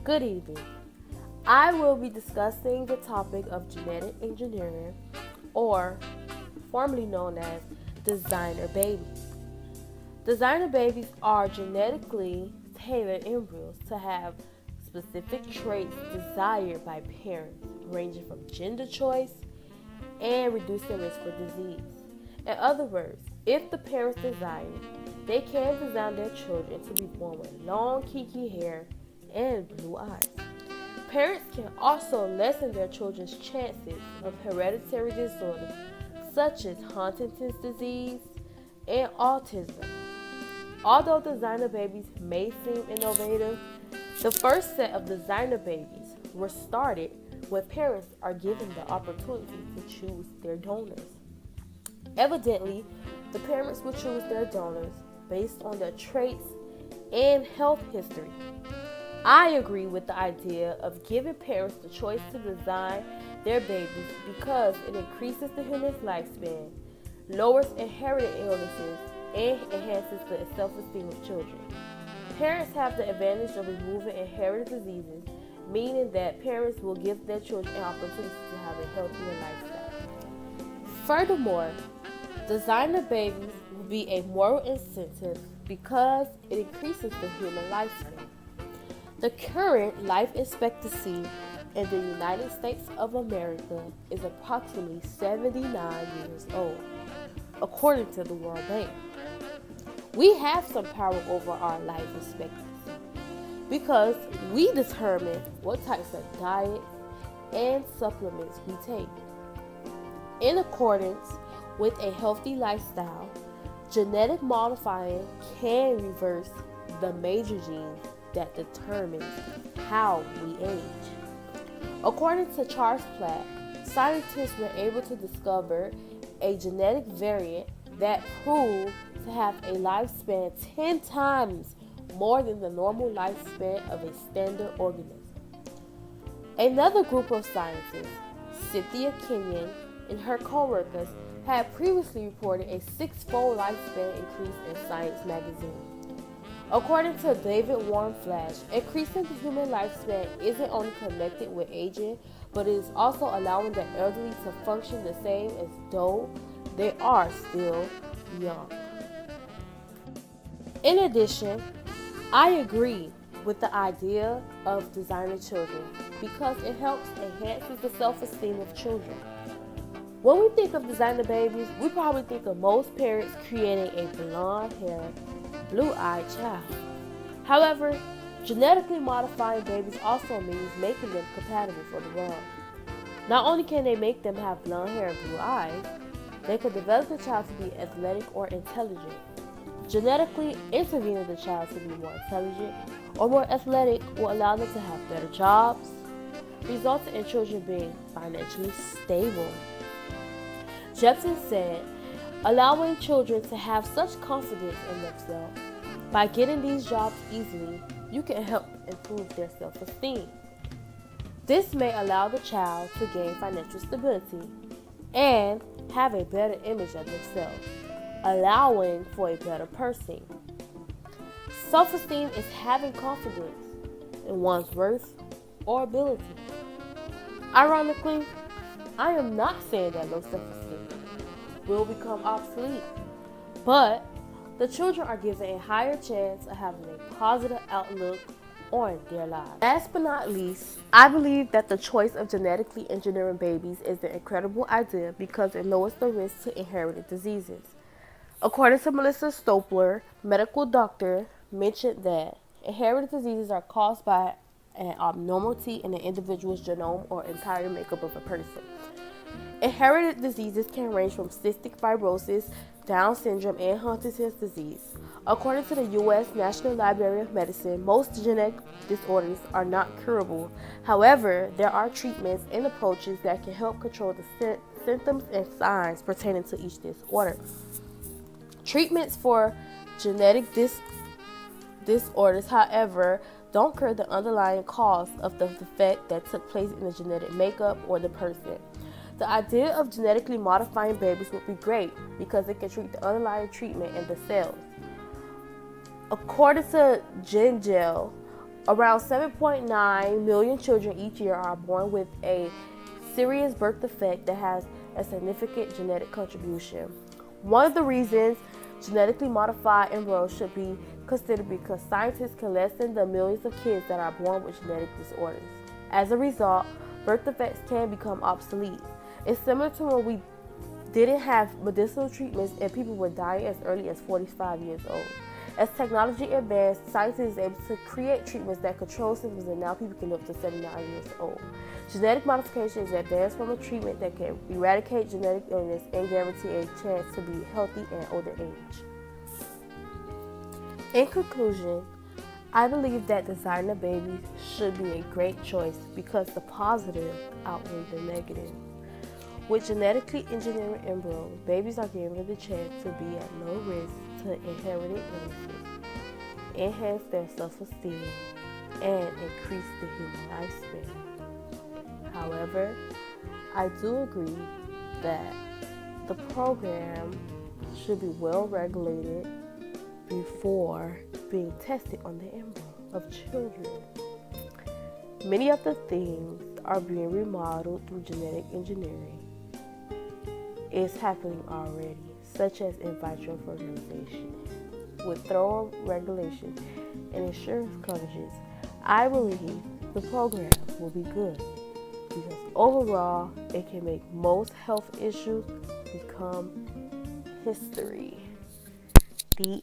Good evening. I will be discussing the topic of genetic engineering, or formerly known as designer babies. Designer babies are genetically tailored embryos to have specific traits desired by parents, ranging from gender choice and reducing risk for disease. In other words, if the parents desire, they can design their children to be born with long, kinky hair and blue eyes. Parents can also lessen their children's chances of hereditary disorders such as Huntington's disease and autism. Although designer babies may seem innovative, the first set of designer babies were started when parents are given the opportunity to choose their donors. Evidently, the parents will choose their donors based on their traits and health history. I agree with the idea of giving parents the choice to design their babies because it increases the human lifespan, lowers inherited illnesses, and enhances the self-esteem of children. Parents have the advantage of removing inherited diseases, meaning that parents will give their children an opportunity to have a healthier lifestyle. Furthermore, designer babies will be a moral incentive because it increases the human lifespan. The current life expectancy in the United States of America is approximately 79 years old, according to the World Bank. We have some power over our life expectancy because we determine what types of diets and supplements we take. In accordance with a healthy lifestyle, genetic modifying can reverse the major genes that determines how we age. According to Charles Platt, scientists were able to discover a genetic variant that proved to have a lifespan 10 times more than the normal lifespan of a standard organism. Another group of scientists, Cynthia Kenyon and her co-workers, had previously reported a 6-fold lifespan increase in Science magazine. According to David Warren Flash, increasing the human lifespan isn't only connected with aging, but it is also allowing the elderly to function the same as though they are still young. In addition, I agree with the idea of designer children because it helps enhances the self-esteem of children. When we think of designer babies, we probably think of most parents creating a blonde-haired, blue-eyed child. However, genetically modifying babies also means making them compatible for the world. Not only can they make them have blonde hair and blue eyes, they could develop the child to be athletic or intelligent. Genetically intervening the child to be more intelligent or more athletic will allow them to have better jobs, resulting in children being financially stable. Jepson said, allowing children to have such confidence in themselves, by getting these jobs easily, you can help improve their self-esteem. This may allow the child to gain financial stability and have a better image of themselves, allowing for a better person. Self-esteem is having confidence in one's worth or ability. Ironically, I am not saying that low self-esteem will become obsolete, but the children are given a higher chance of having a positive outlook on their lives. Last but not least, I believe that the choice of genetically engineering babies is an incredible idea because it lowers the risk to inherited diseases. According to Melissa Stopler, medical doctor, mentioned that inherited diseases are caused by an abnormality in an individual's genome or entire makeup of a person. Inherited diseases can range from cystic fibrosis, Down syndrome, and Huntington's disease. According to the U.S. National Library of Medicine, most genetic disorders are not curable. However, there are treatments and approaches that can help control the symptoms and signs pertaining to each disorder. Treatments for genetic disorders, however, don't cure the underlying cause of the defect that took place in the genetic makeup or the person. The idea of genetically modifying babies would be great because it can treat the underlying treatment in the cells. According to GenGel, Around 7.9 million children each year are born with a serious birth defect that has a significant genetic contribution. One of the reasons genetically modified embryos should be considered because scientists can lessen the millions of kids that are born with genetic disorders. As a result, birth defects can become obsolete. It's similar to when we didn't have medicinal treatments and people were dying as early as 45 years old. As technology advanced, science is able to create treatments that control symptoms, and now people can live up to 79 years old. Genetic modification is an advanced form of treatment that can eradicate genetic illness and guarantee a chance to be healthy at older age. In conclusion, I believe that designer babies should be a great choice because the positive outweigh the negative. With genetically engineered embryos, babies are given the chance to be at low risk to inherited illnesses, enhance their self-esteem, and increase the human lifespan. However, I do agree that the program should be well regulated before being tested on the embryo of children. Many of the things are being remodeled through genetic engineering. It's happening already, such as in vitro fertilization. With thorough regulations and insurance coverages, I believe the program will be good because overall it can make most health issues become history. The